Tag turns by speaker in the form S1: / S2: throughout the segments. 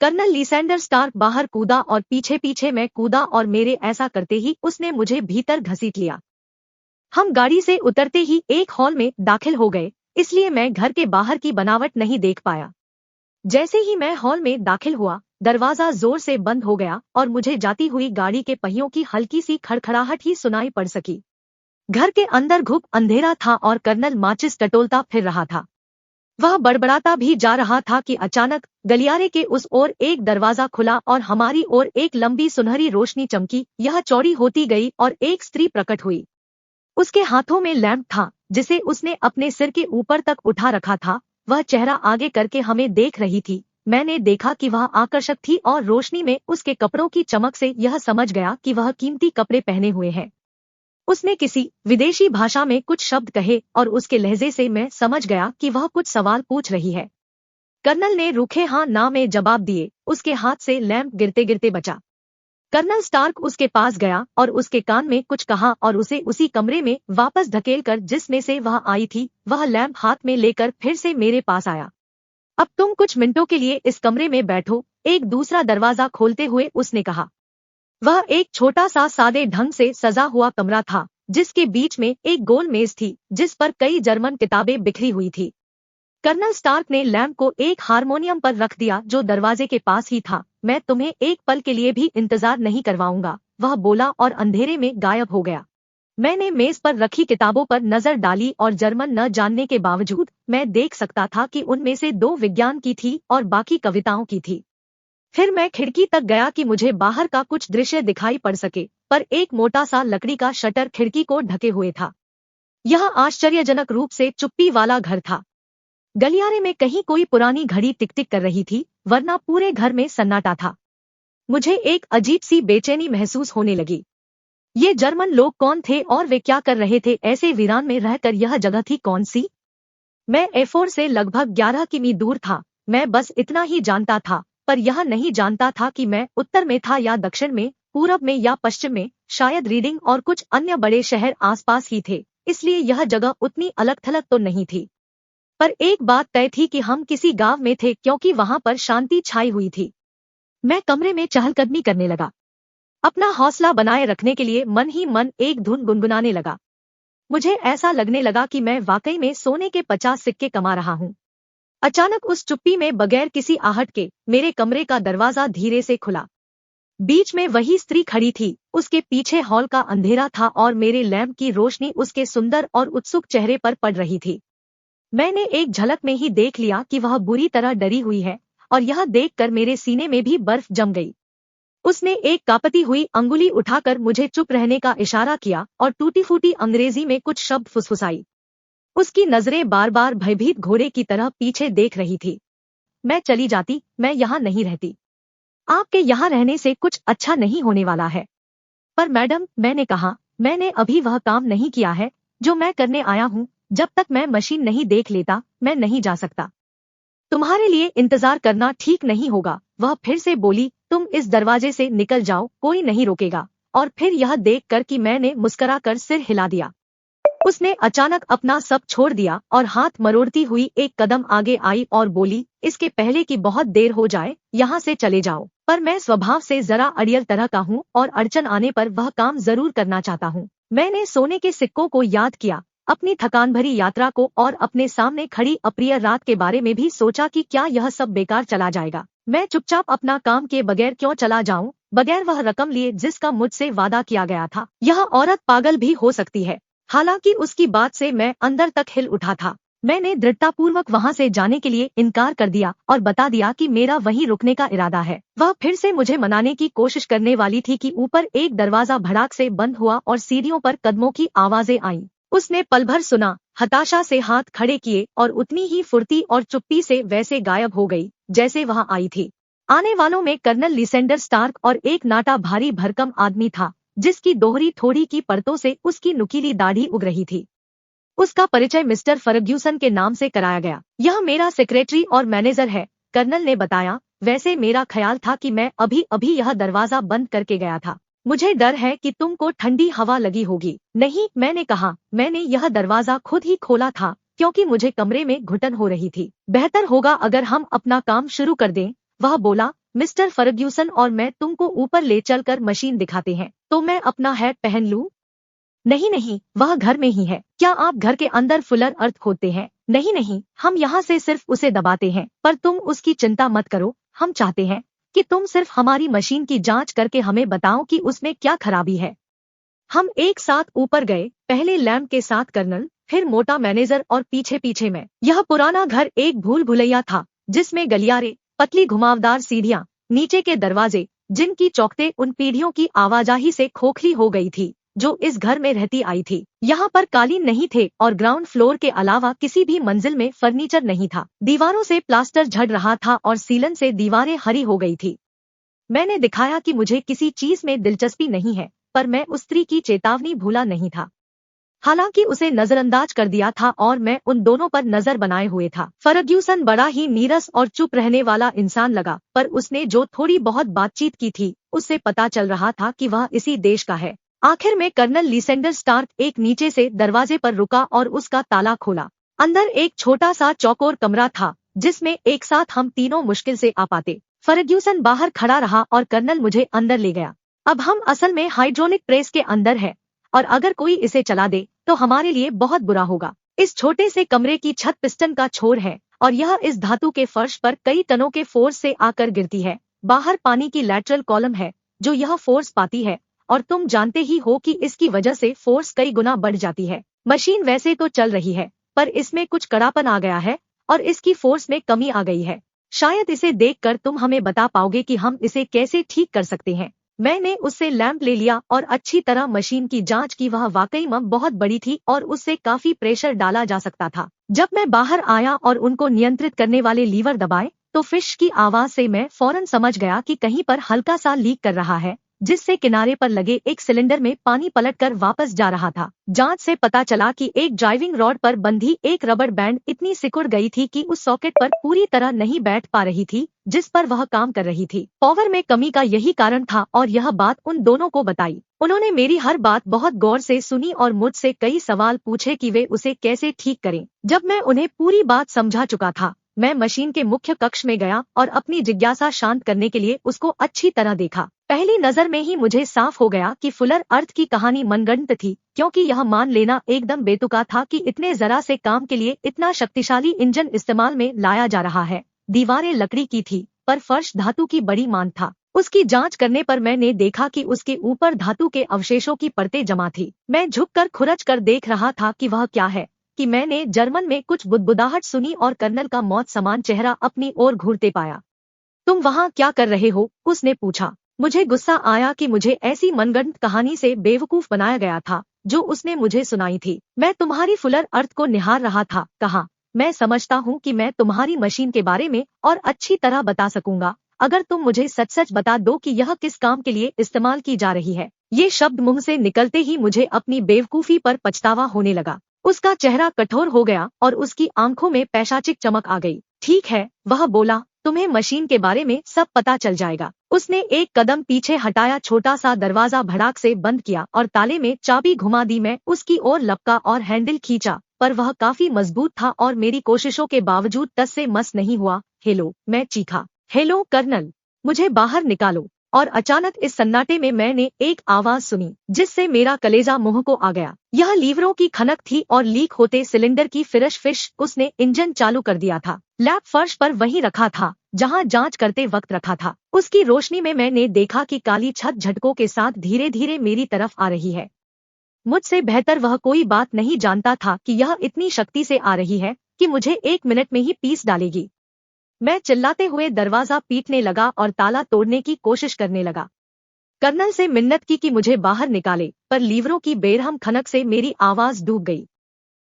S1: Colonel लिसेंडर Stark बाहर कूदा और पीछे पीछे मैं कूदा और मेरे ऐसा करते ही उसने मुझे भीतर घसीट लिया। हम गाड़ी से उतरते ही एक हॉल में दाखिल हो गए, इसलिए मैं घर के बाहर की बनावट नहीं देख पाया। जैसे ही मैं हॉल में दाखिल हुआ, दरवाजा जोर से बंद हो गया और मुझे जाती हुई गाड़ी के पहियों की हल्की सी खड़खड़ाहट ही सुनाई पड़ सकी। घर के अंदर घुप अंधेरा था और कर्नल माचिस टटोलता फिर रहा था। वह बड़बड़ाता भी जा रहा था कि अचानक गलियारे के उस ओर एक दरवाजा खुला और हमारी ओर एक लंबी सुनहरी रोशनी चमकी। यह चौड़ी होती गई और एक स्त्री प्रकट हुई। उसके हाथों में लैंप था जिसे उसने अपने सिर के ऊपर तक उठा रखा था। वह चेहरा आगे करके हमें देख रही थी। मैंने देखा कि वह आकर्षक थी और रोशनी में उसके कपड़ों की चमक से यह समझ गया कि वह कीमती कपड़े पहने हुए हैं। उसने किसी विदेशी भाषा में कुछ शब्द कहे और उसके लहजे से मैं समझ गया कि वह कुछ सवाल पूछ रही है। कर्नल ने रूखे हाँ ना में जवाब दिए। उसके हाथ से लैंप गिरते गिरते बचा। कर्नल स्टार्क उसके पास गया और उसके कान में कुछ कहा और उसे उसी कमरे में वापस धकेलकर जिसमें से वह आई थी, वह लैंप हाथ में लेकर फिर से मेरे पास आया। अब तुम कुछ मिनटों के लिए इस कमरे में बैठो, एक दूसरा दरवाजा खोलते हुए उसने कहा। वह एक छोटा सा सादे ढंग से सजा हुआ कमरा था, जिसके बीच में एक गोल मेज थी जिस पर कई जर्मन किताबें बिखरी हुई थी। कर्नल स्टार्क ने लैंप को एक हारमोनियम पर रख दिया जो दरवाजे के पास ही था। मैं तुम्हें एक पल के लिए भी इंतजार नहीं करवाऊंगा, वह बोला और अंधेरे में गायब हो गया। मैंने मेज पर रखी किताबों पर नजर डाली और जर्मन न जानने के बावजूद मैं देख सकता था कि उनमें से 2 विज्ञान की थी और बाकी कविताओं की थी। फिर मैं खिड़की तक गया कि मुझे बाहर का कुछ दृश्य दिखाई पड़ सके, पर एक मोटा सा लकड़ी का शटर खिड़की को ढके हुए था। यह आश्चर्यजनक रूप से चुप्पी वाला घर था। गलियारे में कहीं कोई पुरानी घड़ी टिक टिक कर रही थी, वरना पूरे घर में सन्नाटा था। मुझे एक अजीब सी बेचैनी महसूस होने लगी। ये जर्मन लोग कौन थे और वे क्या कर रहे थे? ऐसे वीरान में रहकर यह जगह थी कौन सी? मैं एफोर से लगभग 11 किमी दूर था। मैं बस इतना ही जानता था, पर यह नहीं जानता था कि मैं उत्तर में था या दक्षिण में, पूरब में या पश्चिम में। शायद रीडिंग और कुछ अन्य बड़े शहर आसपास ही थे, इसलिए यह जगह उतनी अलग थलग तो नहीं थी। पर एक बात तय थी कि हम किसी गांव में थे, क्योंकि वहां पर शांति छाई हुई थी। मैं कमरे में चहलकदमी करने लगा। अपना हौसला बनाए रखने के लिए मन ही मन एक धुन गुनगुनाने लगा। मुझे ऐसा लगने लगा कि मैं वाकई में सोने के 50 सिक्के कमा रहा हूँ। अचानक उस चुप्पी में बगैर किसी आहट के मेरे कमरे का दरवाजा धीरे से खुला। बीच में वही स्त्री खड़ी थी। उसके पीछे हॉल का अंधेरा था और मेरे लैंप की रोशनी उसके सुंदर और उत्सुक चेहरे पर पड़ रही थी। मैंने एक झलक में ही देख लिया कि वह बुरी तरह डरी हुई है, और यह देखकर मेरे सीने में भी बर्फ जम गई। उसने एक कांपती हुई अंगुली उठाकर मुझे चुप रहने का इशारा किया और टूटी फूटी अंग्रेजी में कुछ शब्द फुसफुसाई। उसकी नजरें बार बार भयभीत घोड़े की तरह पीछे देख रही थी। मैं चली जाती, मैं यहाँ नहीं रहती। आपके यहाँ रहने से कुछ अच्छा नहीं होने वाला है। पर मैडम, मैंने कहा, मैंने अभी वह काम नहीं किया है जो मैं करने आया हूँ। जब तक मैं मशीन नहीं देख लेता, मैं नहीं जा सकता। तुम्हारे लिए इंतजार करना ठीक नहीं होगा। वह फिर से बोली, तुम इस दरवाजे से निकल जाओ, कोई नहीं रोकेगा। और फिर यह देखकर कि मैंने मुस्कुराकर सिर हिला दिया, उसने अचानक अपना सब छोड़ दिया और हाथ मरोड़ती हुई एक कदम आगे आई और बोली, इसके पहले कि बहुत देर हो जाए, यहाँ से चले जाओ। पर मैं स्वभाव से जरा अड़ियल तरह का हूँ और अड़चन आने पर वह काम जरूर करना चाहता हूँ। मैंने सोने के सिक्कों को याद किया, अपनी थकान भरी यात्रा को और अपने सामने खड़ी अप्रिय रात के बारे में भी सोचा कि क्या यह सब बेकार चला जाएगा। मैं चुपचाप अपना काम के बगैर क्यों चला जाऊं, बगैर वह रकम लिए जिसका मुझसे वादा किया गया था। यह औरत पागल भी हो सकती है। हालांकि उसकी बात से मैं अंदर तक हिल उठा था। मैंने दृढ़तापूर्वक वहां से जाने के लिए इनकार कर दिया और बता दिया कि मेरा वहीं रुकने का इरादा है। वह फिर से मुझे मनाने की कोशिश करने वाली थी कि ऊपर एक दरवाजा भड़ाक से बंद हुआ और सीढ़ियों पर कदमों की आवाजें आईं। उसने पल भर सुना, हताशा से हाथ खड़े किए और उतनी ही फुर्ती और चुप्पी से वैसे गायब हो गई जैसे वहां आई थी। आने वालों में कर्नल लिसेंडर स्टार्क और एक नाटा भारी भरकम आदमी था, जिसकी दोहरी थोड़ी की परतों से उसकी नुकीली दाढ़ी उग रही थी। उसका परिचय मिस्टर फर्ग्यूसन के नाम से कराया गया। यह मेरा सेक्रेटरी और मैनेजर है, कर्नल ने बताया। वैसे मेरा ख्याल था कि मैं अभी अभी यह दरवाजा बंद करके गया था। मुझे डर है कि तुमको ठंडी हवा लगी होगी। नहीं, मैंने कहा, मैंने यह दरवाजा खुद ही खोला था क्योंकि मुझे कमरे में घुटन हो रही थी। बेहतर होगा अगर हम अपना काम शुरू कर दें, वह बोला। मिस्टर फर्ग्यूसन और मैं तुमको ऊपर ले चलकर मशीन दिखाते हैं। तो मैं अपना हैट पहन लूं? नहीं नहीं, वह घर में ही है। क्या आप घर के अंदर फुलर अर्थ खोदते हैं? नहीं नहीं, हम यहाँ से सिर्फ उसे दबाते हैं। पर तुम उसकी चिंता मत करो, हम चाहते हैं कि तुम सिर्फ हमारी मशीन की जांच करके हमें बताओ कि उसमें क्या खराबी है। हम एक साथ ऊपर गए, पहले लैम्प के साथ कर्नल, फिर मोटा मैनेजर और पीछे पीछे मैं। यह पुराना घर एक भूल भुलैया था, जिसमें गलियारे, पतली घुमावदार सीढ़ियां, नीचे के दरवाजे, जिनकी चौखटें उन पीढ़ियों की आवाजाही से खोखली हो गई थी जो इस घर में रहती आई थी। यहाँ पर कालीन नहीं थे और ग्राउंड फ्लोर के अलावा किसी भी मंजिल में फर्नीचर नहीं था। दीवारों से प्लास्टर झड़ रहा था और सीलन से दीवारें हरी हो गई थी। मैंने दिखाया कि मुझे किसी चीज में दिलचस्पी नहीं है, पर मैं उस स्त्री की चेतावनी भूला नहीं था। हालांकि उसे नजरअंदाज कर दिया था और मैं उन दोनों पर नजर बनाए हुए था। फर्ग्यूसन बड़ा ही नीरस और चुप रहने वाला इंसान लगा, पर उसने जो थोड़ी बहुत बातचीत की थी उससे पता चल रहा था कि वह इसी देश का है। आखिर में कर्नल लिसेंडर स्टार्क एक नीचे से दरवाजे पर रुका और उसका ताला खोला। अंदर एक छोटा सा चौकोर कमरा था जिसमें एक साथ हम तीनों मुश्किल से आ पाते। फर्ग्यूसन बाहर खड़ा रहा और कर्नल मुझे अंदर ले गया। अब हम असल में हाइड्रोलिक प्रेस के अंदर है और अगर कोई इसे चला दे तो हमारे लिए बहुत बुरा होगा। इस छोटे से कमरे की छत पिस्टन का छोर है और यह इस धातु के फर्श पर कई टनों के फोर्स से आकर गिरती है। बाहर पानी की लैटरल कॉलम है जो यह फोर्स पाती है और तुम जानते ही हो कि इसकी वजह से फोर्स कई गुना बढ़ जाती है। मशीन वैसे तो चल रही है, पर इसमें कुछ कड़ापन आ गया है और इसकी फोर्स में कमी आ गई है। शायद इसे देखकर तुम हमें बता पाओगे कि हम इसे कैसे ठीक कर सकते हैं। मैंने उससे लैंप ले लिया और अच्छी तरह मशीन की जांच की। वह वाकई में बहुत बड़ी थी और उससे काफी प्रेशर डाला जा सकता था। जब मैं बाहर आया और उनको नियंत्रित करने वाले लीवर दबाए तो फिश की आवाज से मैं फौरन समझ गया कि कहीं पर हल्का सा लीक कर रहा है, जिससे किनारे पर लगे एक सिलेंडर में पानी पलटकर वापस जा रहा था। जांच से पता चला कि एक ड्राइविंग रॉड पर बंधी एक रबर बैंड इतनी सिकुड़ गई थी कि उस सॉकेट पर पूरी तरह नहीं बैठ पा रही थी जिस पर वह काम कर रही थी। पावर में कमी का यही कारण था और यह बात उन दोनों को बताई। उन्होंने मेरी हर बात बहुत गौर से सुनी और मुझसे कई सवाल पूछे कि वे उसे कैसे ठीक करें। जब मैं उन्हें पूरी बात समझा चुका था, मैं मशीन के मुख्य कक्ष में गया और अपनी जिज्ञासा शांत करने के लिए उसको अच्छी तरह देखा। पहली नजर में ही मुझे साफ हो गया कि फुलर अर्थ की कहानी मनगढ़ंत थी, क्योंकि यह मान लेना एकदम बेतुका था कि इतने जरा से काम के लिए इतना शक्तिशाली इंजन इस्तेमाल में लाया जा रहा है। दीवारें लकड़ी की थी पर फर्श धातु की बड़ी मान था। उसकी जांच करने पर मैंने देखा कि उसके ऊपर धातु के अवशेषों की परतें जमा थी। मैं झुककर खुरच कर देख रहा था कि वह क्या है कि मैंने जर्मन में कुछ बुदबुदाहट सुनी और कर्नल का मौत समान चेहरा अपनी ओर घूरते पाया। तुम वहाँ क्या कर रहे हो? उसने पूछा। मुझे गुस्सा आया कि मुझे ऐसी मनगढ़ंत कहानी से बेवकूफ बनाया गया था जो उसने मुझे सुनाई थी। मैं तुम्हारी फुलर अर्थ को निहार रहा था। कहा, मैं समझता हूँ कि मैं तुम्हारी मशीन के बारे में और अच्छी तरह बता सकूंगा अगर तुम मुझे सच सच बता दो कि यह किस काम के लिए इस्तेमाल की जा रही है। ये शब्द मुंह से निकलते ही मुझे अपनी बेवकूफी पर पछतावा होने लगा। उसका चेहरा कठोर हो गया और उसकी आंखों में पैशाचिक चमक आ गई। ठीक है, वह बोला, तुम्हें मशीन के बारे में सब पता चल जाएगा। उसने एक कदम पीछे हटाया, छोटा सा दरवाजा भड़ाक से बंद किया और ताले में चाबी घुमा दी। मैं उसकी ओर लपका और हैंडल खींचा, पर वह काफी मजबूत था और मेरी कोशिशों के बावजूद टस से मस नहीं हुआ। हेलो, मैं चीखा। हेलो कर्नल, मुझे बाहर निकालो। और अचानक इस सन्नाटे में मैंने एक आवाज सुनी जिससे मेरा कलेजा मुंह को आ गया। यह लीवरों की खनक थी और लीक होते सिलेंडर की फिश। उसने इंजन चालू कर दिया था। लैब फर्श पर वहीं रखा था जहां जांच करते वक्त रखा था। उसकी रोशनी में मैंने देखा कि काली छत झटकों के साथ धीरे धीरे मेरी तरफ आ रही है। मुझसे बेहतर वह कोई बात नहीं जानता था कि यह इतनी शक्ति से आ रही है कि मुझे 1 मिनट में ही पीस डालेगी। मैं चिल्लाते हुए दरवाजा पीटने लगा और ताला तोड़ने की कोशिश करने लगा। कर्नल से मिन्नत की कि मुझे बाहर निकाले, पर लीवरों की बेरहम खनक से मेरी आवाज डूब गई।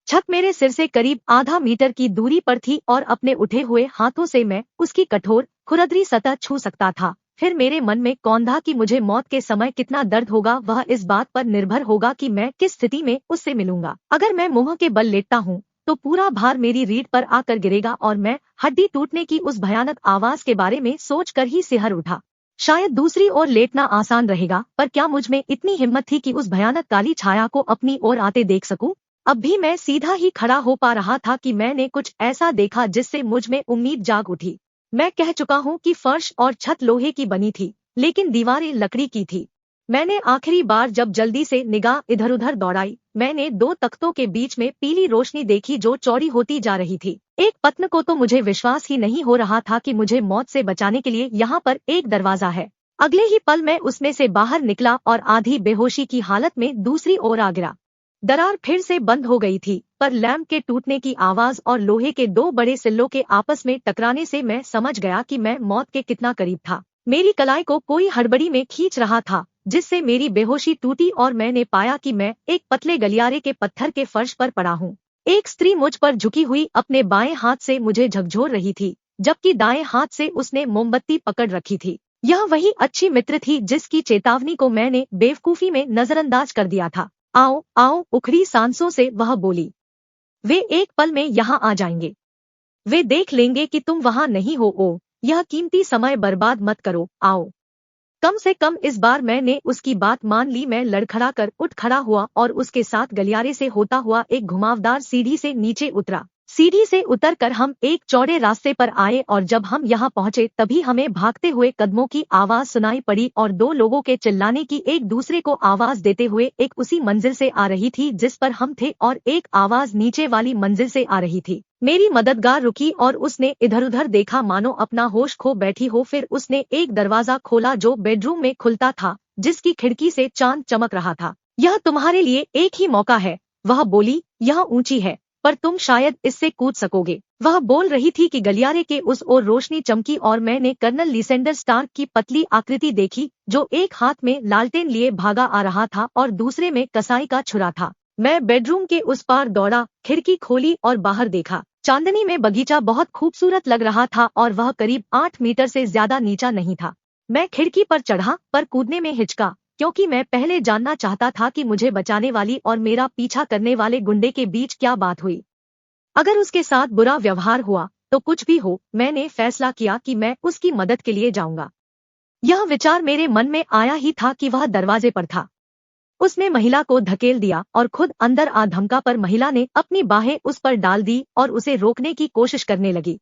S1: छत मेरे सिर से करीब आधा मीटर की दूरी पर थी और अपने उठे हुए हाथों से मैं उसकी कठोर खुरदरी सतह छू सकता था। फिर मेरे मन में कौंधा कि मुझे मौत के समय कितना दर्द होगा। वह इस बात पर निर्भर होगा कि मैं किस स्थिति में उससे मिलूंगा। अगर मैं मुंह के बल लेटता हूँ तो पूरा भार मेरी रीढ़ पर आकर गिरेगा और मैं हड्डी टूटने की उस भयानक आवाज के बारे में सोचकर ही सिहर उठा। शायद दूसरी ओर लेटना आसान रहेगा, पर क्या मुझ में इतनी हिम्मत थी कि उस भयानक काली छाया को अपनी ओर आते देख सकूं? अब भी मैं सीधा ही खड़ा हो पा रहा था कि मैंने कुछ ऐसा देखा जिससे मुझ में उम्मीद जाग उठी। मैं कह चुका हूँ कि फर्श और छत लोहे की बनी थी, लेकिन दीवारें लकड़ी की थी। मैंने आखिरी बार जब जल्दी से निगाह इधर उधर दौड़ाई, मैंने 2 तख्तों के बीच में पीली रोशनी देखी जो चौड़ी होती जा रही थी। एक पत्न को तो मुझे विश्वास ही नहीं हो रहा था कि मुझे मौत से बचाने के लिए यहाँ पर एक दरवाजा है। अगले ही पल मैं उसमें से बाहर निकला और आधी बेहोशी की हालत में दूसरी ओर आ गिरा। दरार फिर से बंद हो गई थी, पर लैंप के टूटने की आवाज और लोहे के 2 बड़े सिल्लों के आपस में टकराने से मैं समझ गया कि मैं मौत के कितना करीब था। मेरी कलाई को कोई हड़बड़ी में खींच रहा था, जिससे मेरी बेहोशी टूटी और मैंने पाया कि मैं एक पतले गलियारे के पत्थर के फर्श पर पड़ा हूँ। एक स्त्री मुझ पर झुकी हुई अपने बाएं हाथ से मुझे झकझोर रही थी, जबकि दाएं हाथ से उसने मोमबत्ती पकड़ रखी थी। यह वही अच्छी मित्र थी जिसकी चेतावनी को मैंने बेवकूफी में नजरअंदाज कर दिया था। आओ आओ, उखड़ी सांसों से वह बोली। वे एक पल में यहाँ आ जाएंगे। वे देख लेंगे कि तुम वहाँ नहीं हो। ओ, यह कीमती समय बर्बाद मत करो, आओ। कम से कम इस बार मैंने उसकी बात मान ली। मैं लड़खड़ा कर उठ खड़ा हुआ और उसके साथ गलियारे से होता हुआ एक घुमावदार सीढ़ी से नीचे उतरा। सीढ़ी से उतरकर हम एक चौड़े रास्ते पर आए और जब हम यहाँ पहुँचे तभी हमें भागते हुए कदमों की आवाज सुनाई पड़ी और 2 लोगों के चिल्लाने की एक दूसरे को आवाज देते हुए एक उसी मंजिल से आ रही थी जिस पर हम थे और एक आवाज नीचे वाली मंजिल से आ रही थी। मेरी मददगार रुकी और उसने इधर उधर देखा मानो अपना होश खो बैठी हो। फिर उसने एक दरवाजा खोला जो बेडरूम में खुलता था, जिसकी खिड़की से चांद चमक रहा था। यह तुम्हारे लिए एक ही मौका है, वह बोली। यह ऊंची है, पर तुम शायद इससे कूद सकोगे। वह बोल रही थी कि गलियारे के उस ओर रोशनी चमकी और मैंने कर्नल लिसेंडर स्टार्क की पतली आकृति देखी, जो एक हाथ में लालटेन लिए भागा आ रहा था और दूसरे में कसाई का छुरा था। मैं बेडरूम के उस पार दौड़ा, खिड़की खोली और बाहर देखा। चांदनी में बगीचा बहुत खूबसूरत लग रहा था और वह करीब 8 मीटर से ज्यादा नीचा नहीं था। मैं खिड़की पर चढ़ा, पर कूदने में हिचका, क्योंकि मैं पहले जानना चाहता था कि मुझे बचाने वाली और मेरा पीछा करने वाले गुंडे के बीच क्या बात हुई। अगर उसके साथ बुरा व्यवहार हुआ तो कुछ भी हो, मैंने फैसला किया कि मैं उसकी मदद के लिए जाऊंगा। यह विचार मेरे मन में आया ही था कि वह दरवाजे पर था। उसने महिला को धकेल दिया और खुद अंदर आ धमका, पर महिला ने अपनी बाहें उस पर डाल दी और उसे रोकने की कोशिश करने लगी।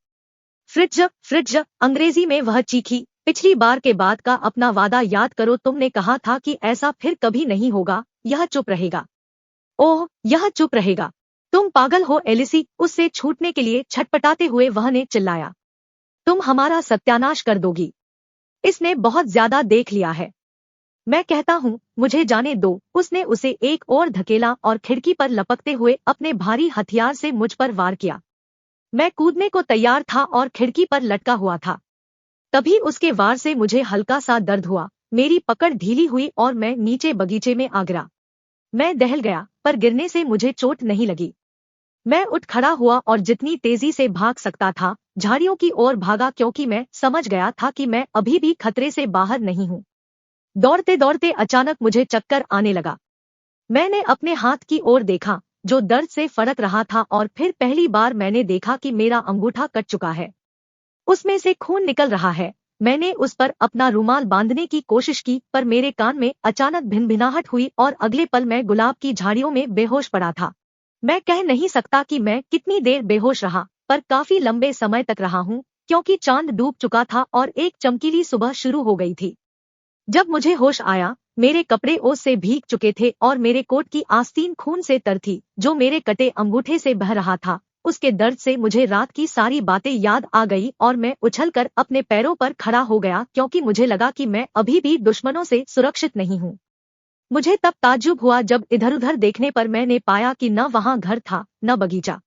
S1: फ्रिज फ्रिज, अंग्रेजी में वह चीखी। पिछली बार के बाद का अपना वादा याद करो, तुमने कहा था कि ऐसा फिर कभी नहीं होगा। यह चुप रहेगा। ओह, यह चुप रहेगा। तुम पागल हो एलिसी, उससे छूटने के लिए छटपटाते हुए वह ने चिल्लाया। तुम हमारा सत्यानाश कर दोगी। इसने बहुत ज्यादा देख लिया है। मैं कहता हूँ मुझे जाने दो। उसने उसे एक और धकेला और खिड़की पर लपकते हुए अपने भारी हथियार से मुझ पर वार किया। मैं कूदने को तैयार था और खिड़की पर लटका हुआ था। तभी उसके वार से मुझे हल्का सा दर्द हुआ। मेरी पकड़ ढीली हुई और मैं नीचे बगीचे में आ गिरा। मैं दहल गया, पर गिरने से मुझे चोट नहीं लगी। मैं उठ खड़ा हुआ और जितनी तेजी से भाग सकता था झाड़ियों की ओर भागा, क्योंकि मैं समझ गया था कि मैं अभी भी खतरे से बाहर नहीं हूँ। दौड़ते दौड़ते अचानक मुझे चक्कर आने लगा। मैंने अपने हाथ की ओर देखा, जो दर्द से फड़क रहा था, और फिर पहली बार मैंने देखा कि मेरा अंगूठा कट चुका है। उसमें से खून निकल रहा है। मैंने उस पर अपना रुमाल बांधने की कोशिश की, पर मेरे कान में अचानक भिनभिनाहट हुई और अगले पल मैं गुलाब की झाड़ियों में बेहोश पड़ा था। मैं कह नहीं सकता कि मैं कितनी देर बेहोश रहा, पर काफी लंबे समय तक रहा हूँ, क्योंकि चांद डूब चुका था और एक चमकीली सुबह शुरू हो गई थी। जब मुझे होश आया, मेरे कपड़े ओस से भीग चुके थे और मेरे कोट की आस्तीन खून से तर थी, जो मेरे कटे अंगूठे से बह रहा था। उसके दर्द से मुझे रात की सारी बातें याद आ गई और मैं उछलकर अपने पैरों पर खड़ा हो गया, क्योंकि मुझे लगा कि मैं अभी भी दुश्मनों से सुरक्षित नहीं हूँ। मुझे तब ताज्जुब हुआ जब इधर उधर देखने पर मैंने पाया कि न वहाँ घर था न बगीचा।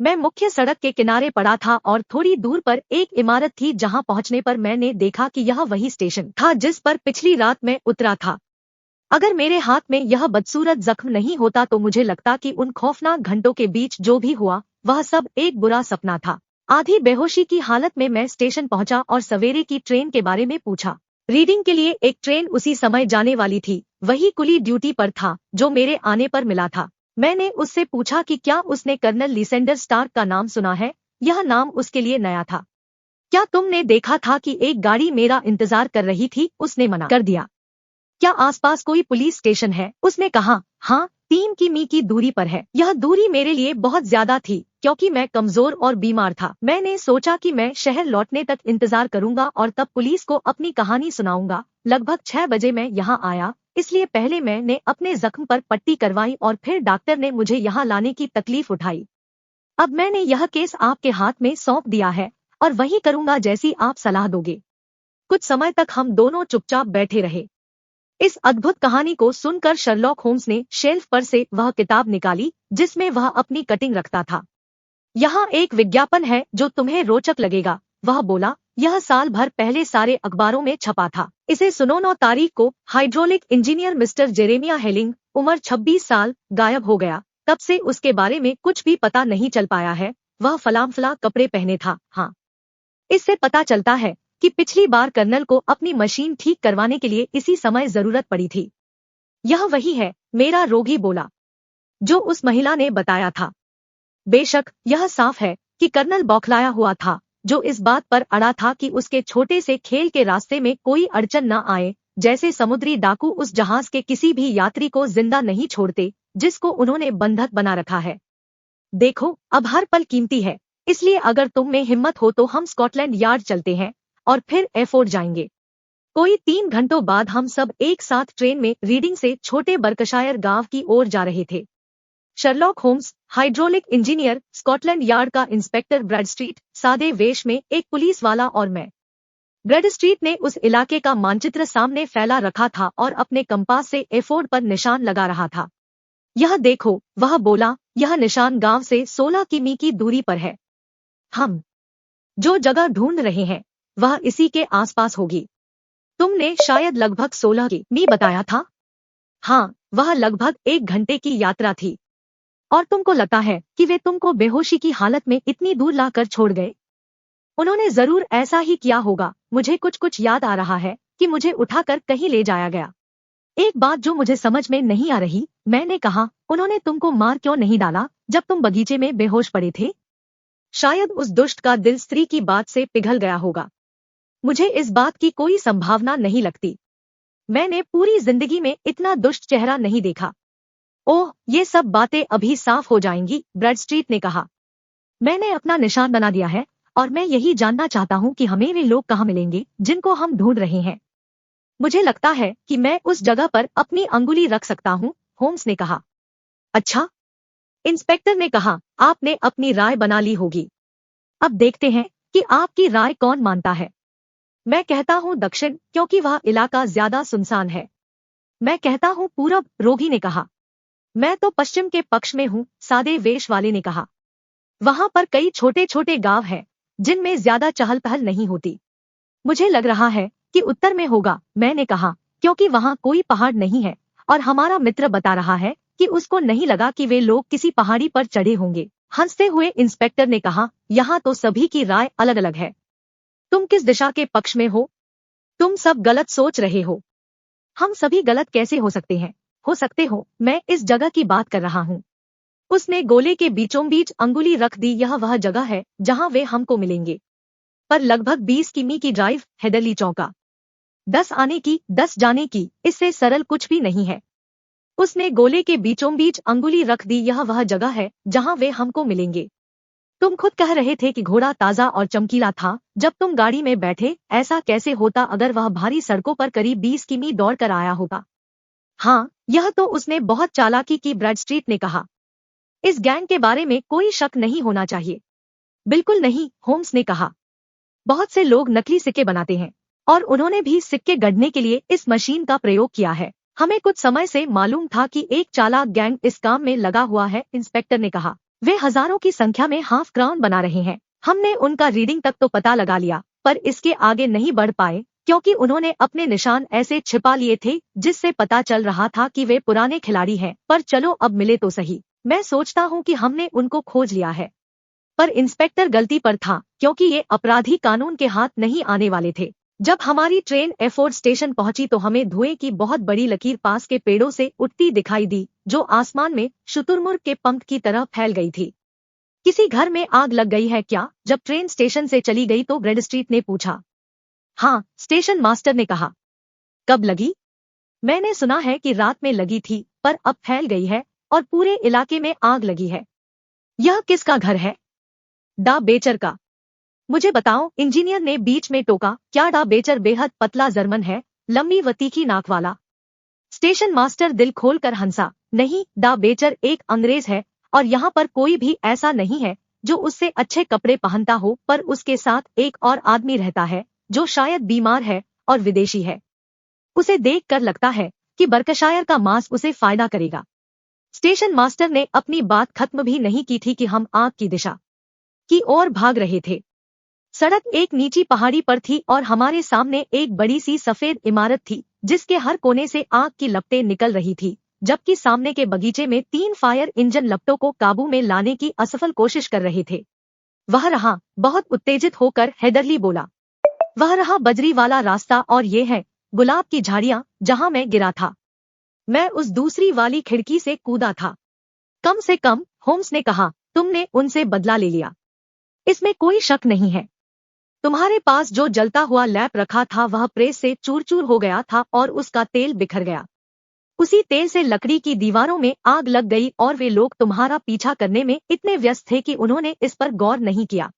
S1: मैं मुख्य सड़क के किनारे पड़ा था और थोड़ी दूर पर एक इमारत थी, जहाँ पहुँचने पर मैंने देखा कि यह वही स्टेशन था जिस पर पिछली रात मैं उतरा था। अगर मेरे हाथ में यह बदसूरत जख्म नहीं होता तो मुझे लगता कि उन खौफनाक घंटों के बीच जो भी हुआ वह सब एक बुरा सपना था। आधी बेहोशी की हालत में मैं स्टेशन पहुंचा और सवेरे की ट्रेन के बारे में पूछा। रीडिंग के लिए एक ट्रेन उसी समय जाने वाली थी। वही कुली ड्यूटी पर था जो मेरे आने पर मिला था। मैंने उससे पूछा कि क्या उसने कर्नल लिसेंडर स्टार्क का नाम सुना है। यह नाम उसके लिए नया था। क्या तुमने देखा था कि एक गाड़ी मेरा इंतजार कर रही थी। उसने मना कर दिया। क्या आसपास कोई पुलिस स्टेशन है। उसने कहा हाँ, 3 किमी की दूरी पर है। यह दूरी मेरे लिए बहुत ज्यादा थी, क्योंकि मैं कमजोर और बीमार था। मैंने सोचा कि मैं शहर लौटने तक इंतजार करूंगा और तब पुलिस को अपनी कहानी सुनाऊंगा। लगभग 6 बजे मैं यहाँ आया, इसलिए पहले मैंने अपने जख्म पर पट्टी करवाई और फिर डॉक्टर ने मुझे यहाँ लाने की तकलीफ उठाई। अब मैंने यह केस आपके हाथ में सौंप दिया है और वही करूंगा जैसी आप सलाह दोगे। कुछ समय तक हम दोनों चुपचाप बैठे रहे। इस अद्भुत कहानी को सुनकर शर्लॉक होम्स ने शेल्फ पर से वह किताब निकाली जिसमें वह अपनी कटिंग रखता था। यहाँ एक विज्ञापन है जो तुम्हें रोचक लगेगा, वह बोला। यह साल भर पहले सारे अखबारों में छपा था। इसे सुनो। 9 तारीख को hydraulic engineer mister Jeremiah hailing, उम्र 26 साल, गायब हो गया। तब से उसके बारे में कुछ भी पता नहीं चल पाया है। वह फलामफला कपड़े पहने था। हाँ, इससे पता चलता है कि पिछली बार कर्नल को अपनी मशीन ठीक करवाने के लिए इसी समय जरूरत पड़ी थी। यह वही है, मेरा रोगी बोला, जो उस महिला ने बताया था। बेशक यह साफ है कि कर्नल बौखलाया हुआ था, जो इस बात पर अड़ा था कि उसके छोटे से खेल के रास्ते में कोई अड़चन न आए। जैसे समुद्री डाकू उस जहाज के किसी भी यात्री को जिंदा नहीं छोड़ते जिसको उन्होंने बंधक बना रखा है। देखो, अब हर पल कीमती है, इसलिए अगर तुम में हिम्मत हो तो हम स्कॉटलैंड यार्ड चलते हैं और फिर एफोर्ड जाएंगे। कोई 3 घंटों बाद हम सब एक साथ ट्रेन में रीडिंग से छोटे बर्कशायर गांव की ओर जा रहे थे। Sherlock Holmes, hydraulic engineer, Scotland Yard का इंस्पेक्टर ब्रैडस्ट्रीट, सादे वेश में एक पुलिस वाला और मैं। ब्रैडस्ट्रीट ने उस इलाके का मानचित्र सामने फैला रखा था और अपने कंपास से एफोर्ड पर निशान लगा रहा था। यह देखो, वह बोला, यह निशान गांव से 16 किमी की दूरी पर है। हम जो जगह ढूंढ रहे हैं वह इसी के आसपास होगी। तुमने शायद लगभग 16 किमी बताया था। हाँ, वह लगभग 1 घंटे की यात्रा थी। और तुमको लगता है कि वे तुमको बेहोशी की हालत में इतनी दूर लाकर छोड़ गए? उन्होंने जरूर ऐसा ही किया होगा। मुझे कुछ कुछ याद आ रहा है कि मुझे उठाकर कहीं ले जाया गया। एक बात जो मुझे समझ में नहीं आ रही, मैंने कहा, उन्होंने तुमको मार क्यों नहीं डाला जब तुम बगीचे में बेहोश पड़े थे? शायद उस दुष्ट का दिल स्त्री की बात से पिघल गया होगा। मुझे इस बात की कोई संभावना नहीं लगती। मैंने पूरी जिंदगी में इतना दुष्ट चेहरा नहीं देखा। ओह, ये सब बातें अभी साफ हो जाएंगी, ब्रैडस्ट्रीट ने कहा। मैंने अपना निशान बना दिया है और मैं यही जानना चाहता हूँ कि हमें वे लोग कहाँ मिलेंगे जिनको हम ढूंढ रहे हैं। मुझे लगता है कि मैं उस जगह पर अपनी अंगुली रख सकता हूँ, होम्स ने कहा। अच्छा, इंस्पेक्टर ने कहा, आपने अपनी राय बना ली होगी। अब देखते हैं कि आपकी राय कौन मानता है। मैं कहता हूँ दक्षिण, क्योंकि वह इलाका ज्यादा सुनसान है। मैं कहता हूँ पूरब, रोगी ने कहा। मैं तो पश्चिम के पक्ष में हूँ, सादे वेश वाले ने कहा। वहां पर कई छोटे छोटे गांव हैं जिनमें ज्यादा चहल पहल नहीं होती। मुझे लग रहा है कि उत्तर में होगा, मैंने कहा, क्योंकि वहां कोई पहाड़ नहीं है और हमारा मित्र बता रहा है कि उसको नहीं लगा कि वे लोग किसी पहाड़ी पर चढ़े होंगे। हंसते हुए इंस्पेक्टर ने कहा, यहाँ तो सभी की राय अलग अलग है। तुम किस दिशा के पक्ष में हो? तुम सब गलत सोच रहे हो। हम सभी गलत कैसे हो सकते हैं? हो सकते हो, मैं इस जगह की बात कर रहा हूँ। उसने गोले के बीचों बीच अंगुली रख दी। यह वह जगह है जहाँ वे हमको मिलेंगे। पर लगभग 20 किमी की ड्राइव, हेडरली चौका। 10 आने की, 10 जाने की, इससे सरल कुछ भी नहीं है। उसने गोले के बीचों बीच अंगुली रख दी। यह वह जगह है जहाँ वे हमको मिलेंगे। तुम खुद कह रहे थे कि घोड़ा ताजा और चमकीला था जब तुम गाड़ी में बैठे। ऐसा कैसे होता अगर वह भारी सड़कों पर करीब 20 किमी दौड़ कर आया होता? हाँ, यह तो उसने बहुत चालाकी की, ब्रैडस्ट्रीट ने कहा। इस गैंग के बारे में कोई शक नहीं होना चाहिए। बिल्कुल नहीं, होम्स ने कहा। बहुत से लोग नकली सिक्के बनाते हैं और उन्होंने भी सिक्के गढ़ने के लिए इस मशीन का प्रयोग किया है। हमें कुछ समय से मालूम था कि एक चालाक गैंग इस काम में लगा हुआ है, इंस्पेक्टर ने कहा। वे हजारों की संख्या में हाफ क्राउन बना रहे हैं। हमने उनका रीडिंग तक तो पता लगा लिया, पर इसके आगे नहीं बढ़ पाए क्योंकि उन्होंने अपने निशान ऐसे छिपा लिए थे जिससे पता चल रहा था कि वे पुराने खिलाड़ी हैं। पर चलो अब मिले तो सही। मैं सोचता हूँ कि हमने उनको खोज लिया है। पर इंस्पेक्टर गलती पर था, क्योंकि ये अपराधी कानून के हाथ नहीं आने वाले थे। जब हमारी ट्रेन एफोर्ड स्टेशन पहुंची तो हमें धुएं की बहुत बड़ी लकीर पास के पेड़ों से उठती दिखाई दी, जो आसमान में शुतुरमुर्ग के पंख की तरह फैल गई थी। किसी घर में आग लग गई है क्या? जब ट्रेन स्टेशन से चली गई तो ब्रैडस्ट्रीट ने पूछा। हाँ, स्टेशन मास्टर ने कहा। कब लगी? मैंने सुना है कि रात में लगी थी, पर अब फैल गई है और पूरे इलाके में आग लगी है। यह किसका घर है? डा बेचर का। मुझे बताओ, इंजीनियर ने बीच में टोका। क्या डा बेचर बेहद पतला जर्मन है, लंबी व तीखी नाक वाला? स्टेशन मास्टर दिल खोलकर हंसा। नहीं, डा बेचर एक अंग्रेज है और यहाँ पर कोई भी ऐसा नहीं है जो उससे अच्छे कपड़े पहनता हो, पर उसके साथ एक और आदमी रहता है जो शायद बीमार है और विदेशी है। उसे देखकर लगता है कि बर्कशायर का मांस उसे फायदा करेगा। स्टेशन मास्टर ने अपनी बात खत्म भी नहीं की थी कि हम आग की दिशा की ओर भाग रहे थे। सड़क एक नीची पहाड़ी पर थी और हमारे सामने एक बड़ी सी सफेद इमारत थी जिसके हर कोने से आग की लपटें निकल रही थी, जबकि सामने के बगीचे में 3 फायर इंजन लपटों को काबू में लाने की असफल कोशिश कर रहे थे। वह रहा, बहुत उत्तेजित होकर हेदरली बोला। वह रहा बजरी वाला रास्ता और ये है गुलाब की झाड़ियां जहां मैं गिरा था। मैं उस दूसरी वाली खिड़की से कूदा था। कम से कम, होम्स ने कहा, तुमने उनसे बदला ले लिया, इसमें कोई शक नहीं है। तुम्हारे पास जो जलता हुआ लैंप रखा था वह प्रेस से चूर चूर हो गया था और उसका तेल बिखर गया। उसी तेल से लकड़ी की दीवारों में आग लग गई और वे लोग तुम्हारा पीछा करने में इतने व्यस्त थे कि उन्होंने इस पर गौर नहीं किया।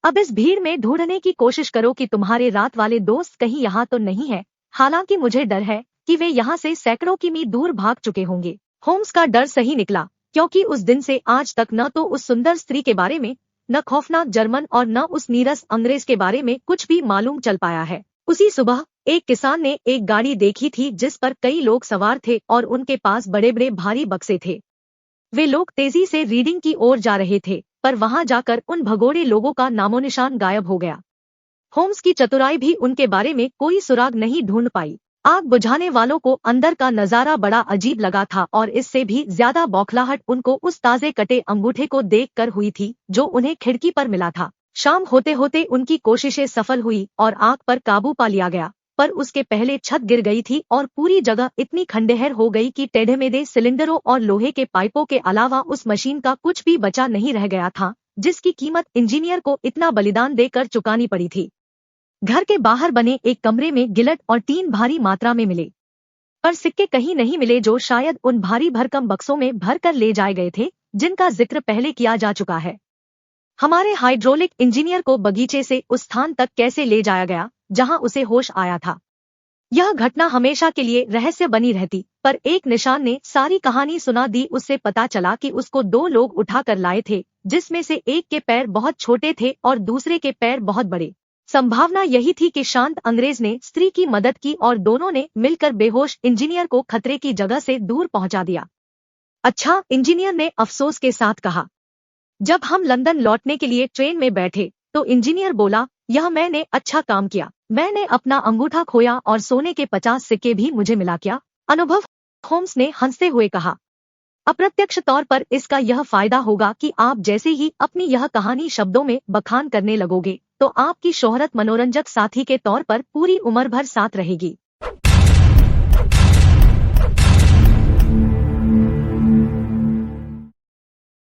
S1: अब इस भीड़ में ढूंढने की कोशिश करो कि तुम्हारे रात वाले दोस्त कहीं यहाँ तो नहीं है, हालांकि मुझे डर है कि वे यहाँ से सैकड़ों किमी दूर भाग चुके होंगे। होम्स का डर सही निकला, क्योंकि उस दिन से आज तक न तो उस सुंदर स्त्री के बारे में, न खौफनाक जर्मन और न उस नीरस अंग्रेज के बारे में कुछ भी मालूम चल पाया है। उसी सुबह एक किसान ने एक गाड़ी देखी थी जिस पर कई लोग सवार थे और उनके पास बड़े बड़े भारी बक्से थे। वे लोग तेजी से रीडिंग की ओर जा रहे थे, पर वहां जाकर उन भगोड़े लोगों का नामोनिशान गायब हो गया। होम्स की चतुराई भी उनके बारे में कोई सुराग नहीं ढूंढ पाई। आग बुझाने वालों को अंदर का नजारा बड़ा अजीब लगा था और इससे भी ज्यादा बौखलाहट उनको उस ताजे कटे अंगूठे को देखकर हुई थी जो उन्हें खिड़की पर मिला था। शाम होते होते उनकी कोशिशें सफल हुई और आग पर काबू पा लिया गया, पर उसके पहले छत गिर गई थी और पूरी जगह इतनी खंडहर हो गई कि टेढ़े-मेढ़े सिलेंडरों और लोहे के पाइपों के अलावा उस मशीन का कुछ भी बचा नहीं रह गया था जिसकी कीमत इंजीनियर को इतना बलिदान देकर चुकानी पड़ी थी। घर के बाहर बने एक कमरे में गिलट और टीन भारी मात्रा में मिले, पर सिक्के कहीं नहीं मिले जो शायद उन भारी भरकम बक्सों में भर कर ले जाए गए थे जिनका जिक्र पहले किया जा चुका है। हमारे हाइड्रोलिक इंजीनियर को बगीचे से उस स्थान तक कैसे ले जाया गया जहां उसे होश आया था, यह घटना हमेशा के लिए रहस्य बनी रहती, पर एक निशान ने सारी कहानी सुना दी। उससे पता चला कि उसको 2 लोग उठा कर लाए थे, जिसमें से एक के पैर बहुत छोटे थे और दूसरे के पैर बहुत बड़े। संभावना यही थी कि शांत अंग्रेज ने स्त्री की मदद की और दोनों ने मिलकर बेहोश इंजीनियर को खतरे की जगह से दूर पहुंचा दिया। अच्छा, इंजीनियर ने अफसोस के साथ कहा। जब हम लंदन लौटने के लिए ट्रेन में बैठे तो इंजीनियर बोला, यह मैंने अच्छा काम किया, मैंने अपना अंगूठा खोया और सोने के 50 सिक्के भी मुझे मिला क्या अनुभव? होम्स ने हंसते हुए कहा। अप्रत्यक्ष तौर पर इसका यह फायदा होगा कि आप जैसे ही अपनी यह कहानी शब्दों में बखान करने लगोगे तो आपकी शोहरत मनोरंजक साथी के तौर पर पूरी उम्र भर साथ रहेगी।